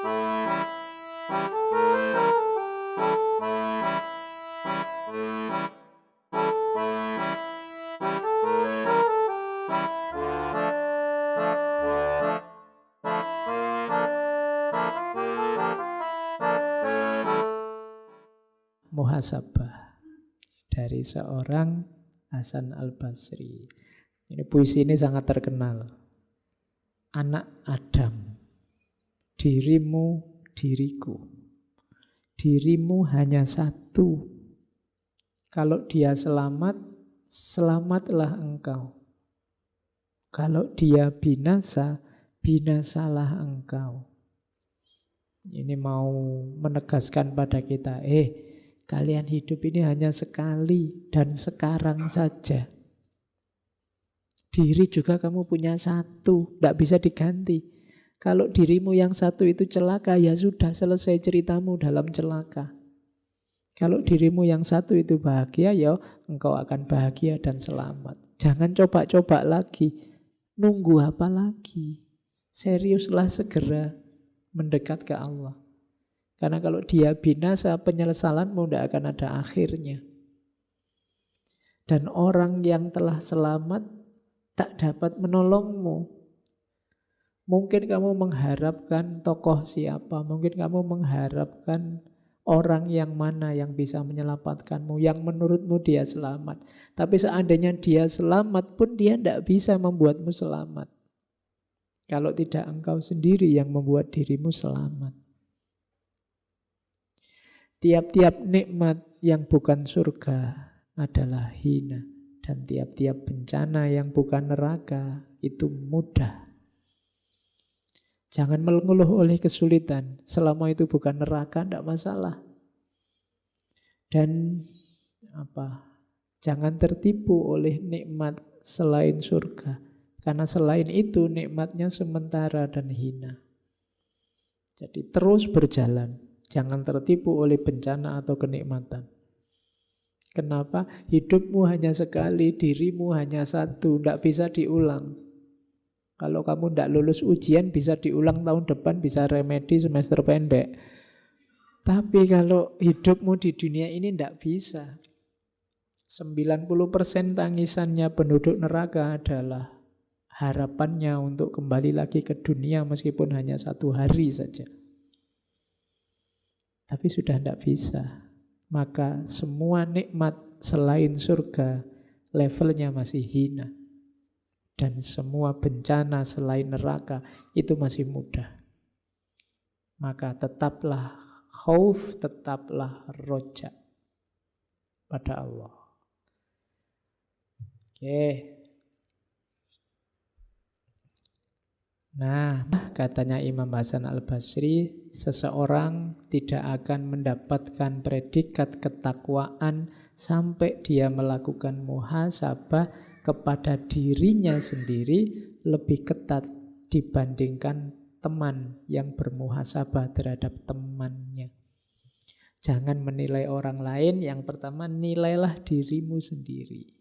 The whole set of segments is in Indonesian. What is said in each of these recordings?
Muhasabah dari seorang Hasan Al-Basri. Ini puisi ini sangat terkenal. Anak Adam, dirimu, diriku. Dirimu hanya satu. Kalau dia selamat, selamatlah engkau. Kalau dia binasa, binasalah engkau. Ini mau menegaskan pada kita, kalian hidup ini hanya sekali dan sekarang saja. Diri juga kamu punya satu, tidak bisa diganti. Kalau dirimu yang satu itu celaka, ya sudah selesai ceritamu dalam celaka. Kalau dirimu yang satu itu bahagia, ya engkau akan bahagia dan selamat. Jangan coba-coba lagi. Nunggu apa lagi? Seriuslah segera mendekat ke Allah. Karena kalau dia binasa, penyesalanmu tidak akan ada akhirnya. Dan orang yang telah selamat tak dapat menolongmu. Mungkin kamu mengharapkan tokoh siapa, mungkin kamu mengharapkan orang yang mana yang bisa menyelamatkanmu, yang menurutmu dia selamat. Tapi seandainya dia selamat pun dia tidak bisa membuatmu selamat. Kalau tidak engkau sendiri yang membuat dirimu selamat. Tiap-tiap nikmat yang bukan surga adalah hina. Dan tiap-tiap bencana yang bukan neraka itu mudah. Jangan mengeluh oleh kesulitan. Selama itu bukan neraka, tidak masalah. Dan jangan tertipu oleh nikmat selain surga. Karena selain itu nikmatnya sementara dan hina. Jadi terus berjalan. Jangan tertipu oleh bencana atau kenikmatan. Kenapa? Hidupmu hanya sekali, dirimu hanya satu, tidak bisa diulang. Kalau kamu tidak lulus ujian, bisa diulang tahun depan, bisa remedi semester pendek. Tapi kalau hidupmu di dunia ini tidak bisa. 90% tangisannya penduduk neraka adalah harapannya untuk kembali lagi ke dunia meskipun hanya 1 hari saja. Tapi sudah tidak bisa. Maka semua nikmat selain surga levelnya masih hina. Dan semua bencana selain neraka itu masih mudah. Maka tetaplah khauf, tetaplah roja pada Allah. Oke. Nah, katanya Imam Hasan Al-Basri, seseorang tidak akan mendapatkan predikat ketakwaan sampai dia melakukan muhasabah kepada dirinya sendiri lebih ketat dibandingkan teman yang bermuhasabah terhadap temannya. Jangan menilai orang lain, yang pertama nilailah dirimu sendiri.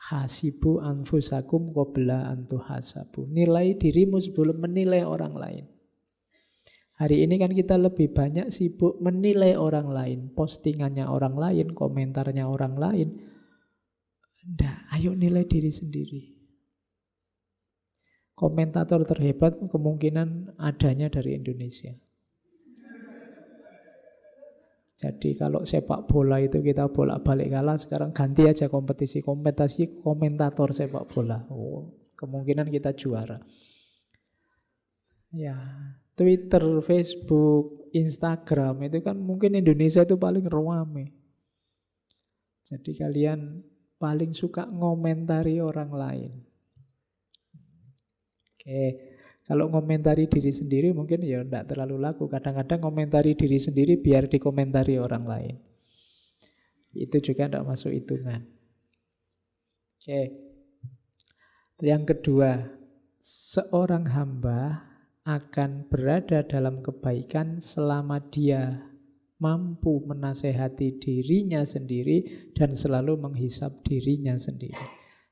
Hasibu anfusakum qabla an tuhasabu. Nilai dirimu sebelum menilai orang lain. Hari ini kan kita lebih banyak sibuk menilai orang lain, postingannya orang lain, komentarnya orang lain. Nggak, ayo nilai diri sendiri. Komentator terhebat kemungkinan adanya dari Indonesia. Jadi kalau sepak bola itu kita bolak-balik kalah, sekarang ganti aja kompetisi komentator sepak bola. Kemungkinan kita juara. Ya, Twitter, Facebook, Instagram itu kan mungkin Indonesia itu paling ramai. Jadi kalian paling suka ngomentari orang lain. Oke. Kalau ngomentari diri sendiri mungkin ya tidak terlalu laku. Kadang-kadang ngomentari diri sendiri biar dikomentari orang lain. Itu juga tidak masuk hitungan. Oke. Yang kedua, seorang hamba akan berada dalam kebaikan selama dia mampu menasehati dirinya sendiri dan selalu menghisap dirinya sendiri.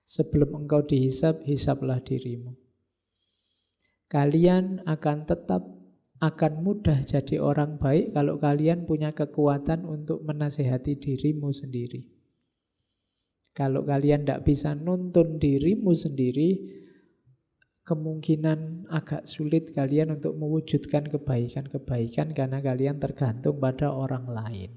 Sebelum engkau dihisap, hisaplah dirimu. Kalian akan mudah jadi orang baik kalau kalian punya kekuatan untuk menasehati dirimu sendiri. Kalau kalian tidak bisa nuntun dirimu sendiri, kemungkinan agak sulit kalian untuk mewujudkan kebaikan-kebaikan karena kalian tergantung pada orang lain.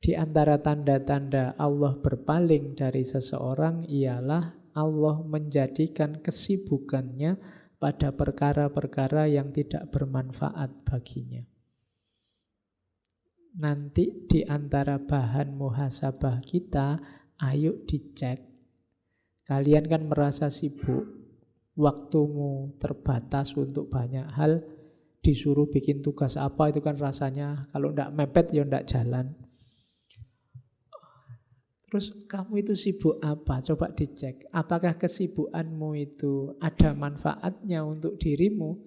Di antara tanda-tanda Allah berpaling dari seseorang ialah Allah menjadikan kesibukannya pada perkara-perkara yang tidak bermanfaat baginya. Nanti di antara bahan muhasabah kita, ayo dicek. Kalian kan merasa sibuk, waktumu terbatas untuk banyak hal, disuruh bikin tugas apa itu kan rasanya kalau tidak mepet ya tidak jalan. Terus kamu itu sibuk apa? Coba dicek. Apakah kesibukanmu itu ada manfaatnya untuk dirimu?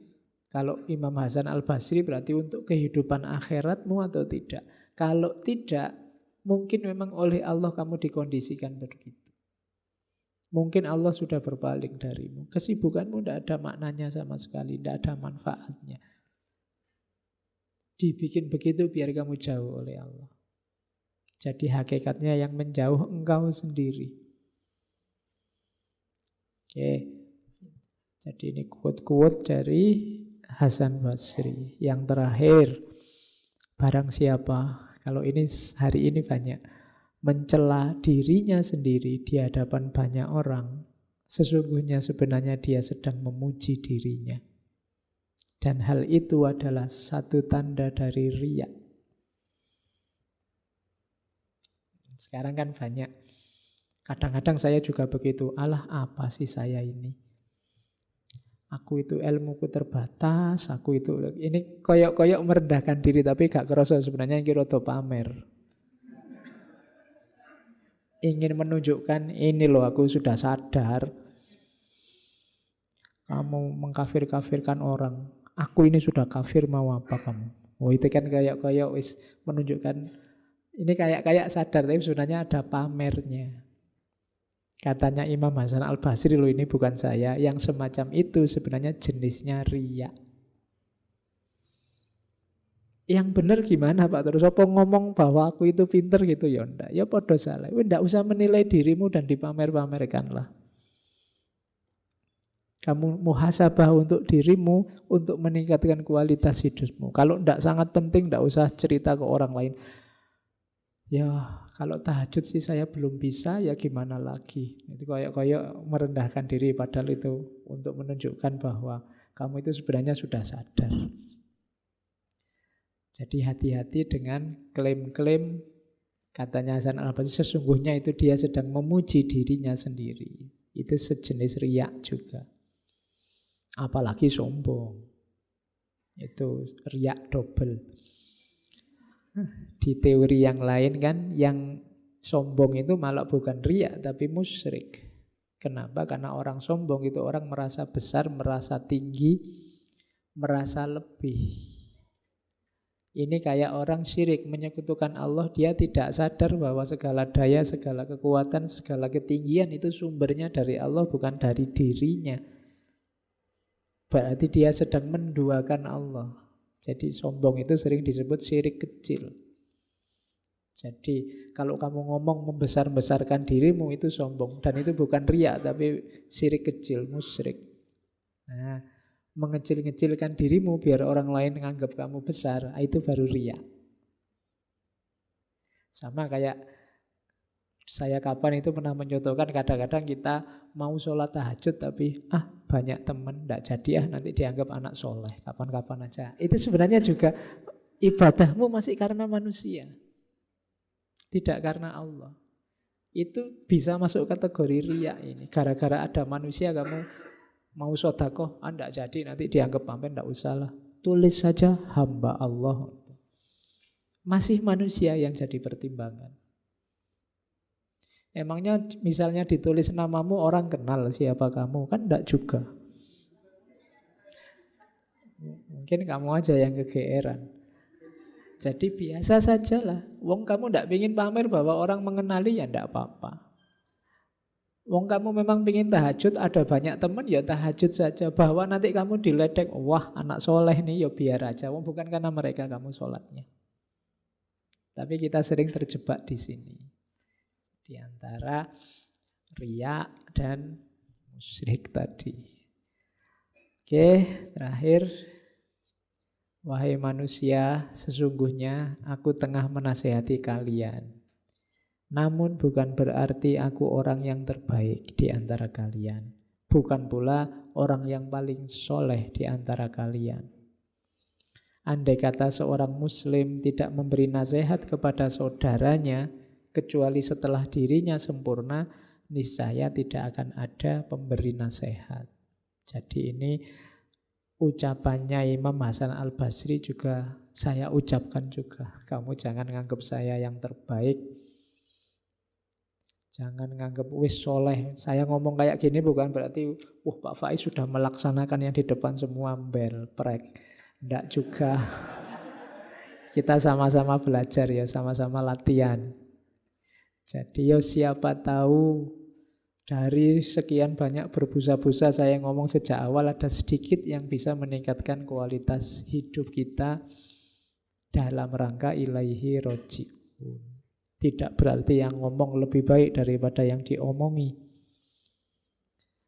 Kalau Imam Hasan Al-Basri berarti untuk kehidupan akhiratmu atau tidak? Kalau tidak, mungkin memang oleh Allah kamu dikondisikan begitu. Mungkin Allah sudah berpaling darimu. Kesibukanmu tidak ada maknanya sama sekali, tidak ada manfaatnya. Dibikin begitu biar kamu jauh oleh Allah. Jadi hakikatnya yang menjauh engkau sendiri. Oke. Jadi ini quote-quote dari Hasan Basri. Yang terakhir, barang siapa, kalau ini hari ini banyak, mencela dirinya sendiri di hadapan banyak orang, sesungguhnya sebenarnya dia sedang memuji dirinya. Dan hal itu adalah satu tanda dari riya. Sekarang kan banyak. Kadang-kadang saya juga begitu. Alah, apa sih saya ini? Aku itu ilmuku terbatas, aku itu... Ini koyok-koyok merendahkan diri, tapi gak kerasa sebenarnya kira pamer. Ingin menunjukkan ini loh aku sudah sadar. Kamu mengkafir-kafirkan orang. Aku ini sudah kafir, mau apa kamu? Oh itu kan kayak wis menunjukkan ini kayak sadar tapi sebenarnya ada pamernya. Katanya Imam Hasan Al-Basri loh, ini bukan saya. Yang semacam itu sebenarnya jenisnya riya. Yang benar gimana Pak? Terus apa ngomong bahwa aku itu pinter gitu ya ndak? Ya podo salah. Ndak usah menilai dirimu dan dipamer-pamerkanlah. Kamu muhasabah untuk dirimu untuk meningkatkan kualitas hidupmu. Kalau ndak sangat penting ndak usah cerita ke orang lain. Ya kalau tahajud sih saya belum bisa, ya gimana lagi. Itu kayak merendahkan diri padahal itu untuk menunjukkan bahwa kamu itu sebenarnya sudah sadar. Jadi hati-hati dengan klaim-klaim katanya Hasan Al-Basri, sesungguhnya itu dia sedang memuji dirinya sendiri. Itu sejenis riya juga. Apalagi sombong. Itu riya double. Di teori yang lain kan yang sombong itu malah bukan riya tapi musyrik. Kenapa? Karena orang sombong itu orang merasa besar, merasa tinggi, merasa lebih. Ini kayak orang syirik, menyekutukan Allah, dia tidak sadar bahwa segala daya, segala kekuatan, segala ketinggian itu sumbernya dari Allah, bukan dari dirinya. Berarti dia sedang menduakan Allah. Jadi sombong itu sering disebut syirik kecil. Jadi kalau kamu ngomong membesar-besarkan dirimu itu sombong. Dan itu bukan riya, tapi syirik kecil, musyrik. Nah, mengecil-ngecilkan dirimu biar orang lain menganggap kamu besar, itu baru riya. Sama kayak saya kapan itu pernah mencontohkan, kadang-kadang kita mau sholat tahajud tapi banyak teman, tidak jadi nanti dianggap anak soleh, kapan-kapan aja. Itu sebenarnya juga ibadahmu masih karena manusia, tidak karena Allah. Itu bisa masuk kategori riya ini. Gara-gara ada manusia kamu mau sedekah, tidak jadi, nanti dianggap pamer, tidak usahlah. Tulis saja hamba Allah. Masih manusia yang jadi pertimbangan. Emangnya misalnya ditulis namamu orang kenal siapa kamu? Kan tidak juga. Mungkin kamu aja yang kegeeran. Jadi biasa sajalah. Wong kamu tidak ingin pamer bahwa orang mengenali ya tidak apa-apa. Wong kamu memang pingin tahajud, ada banyak teman, ya tahajud saja. Bahwa nanti kamu diledek, wah anak soleh nih, ya biar aja. Wong bukan karena mereka kamu sholatnya. Tapi kita sering terjebak di sini. Di antara riya dan musyrik tadi. Oke, terakhir. Wahai manusia, sesungguhnya aku tengah menasehati kalian. Namun bukan berarti aku orang yang terbaik di antara kalian. Bukan pula orang yang paling soleh di antara kalian. Andai kata seorang muslim tidak memberi nasihat kepada saudaranya, kecuali setelah dirinya sempurna, niscaya tidak akan ada pemberi nasihat. Jadi ini ucapannya Imam Hasan Al-Basri juga saya ucapkan juga. Kamu jangan nganggap saya yang terbaik. Jangan nganggap wis soleh. Saya ngomong kayak gini bukan berarti Pak Faiz sudah melaksanakan yang di depan semua prek. Nggak juga. Kita sama-sama belajar ya, sama-sama latihan. Jadi siapa tahu dari sekian banyak berbusa-busa saya ngomong sejak awal ada sedikit yang bisa meningkatkan kualitas hidup kita dalam rangka ilaihi roji'un. Tidak berarti yang ngomong lebih baik daripada yang diomongi.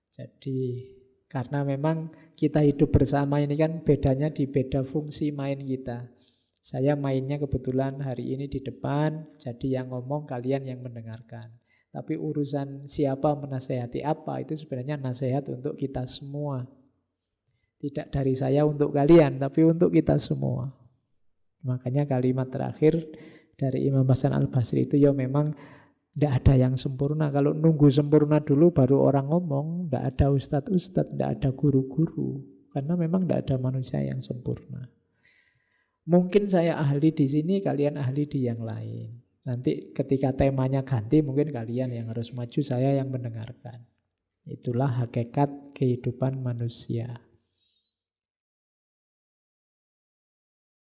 Jadi karena memang kita hidup bersama ini kan bedanya di beda fungsi main kita. Saya mainnya kebetulan hari ini di depan, jadi yang ngomong kalian yang mendengarkan. Tapi urusan siapa menasehati apa itu sebenarnya nasihat untuk kita semua. Tidak dari saya untuk kalian, tapi untuk kita semua. Makanya kalimat terakhir dari Imam Hasan Al-Basri itu ya memang tidak ada yang sempurna. Kalau nunggu sempurna dulu baru orang ngomong, tidak ada ustadz-ustadz, tidak ada guru-guru. Karena memang tidak ada manusia yang sempurna. Mungkin saya ahli di sini, kalian ahli di yang lain. Nanti ketika temanya ganti, mungkin kalian yang harus maju, saya yang mendengarkan. Itulah hakikat kehidupan manusia.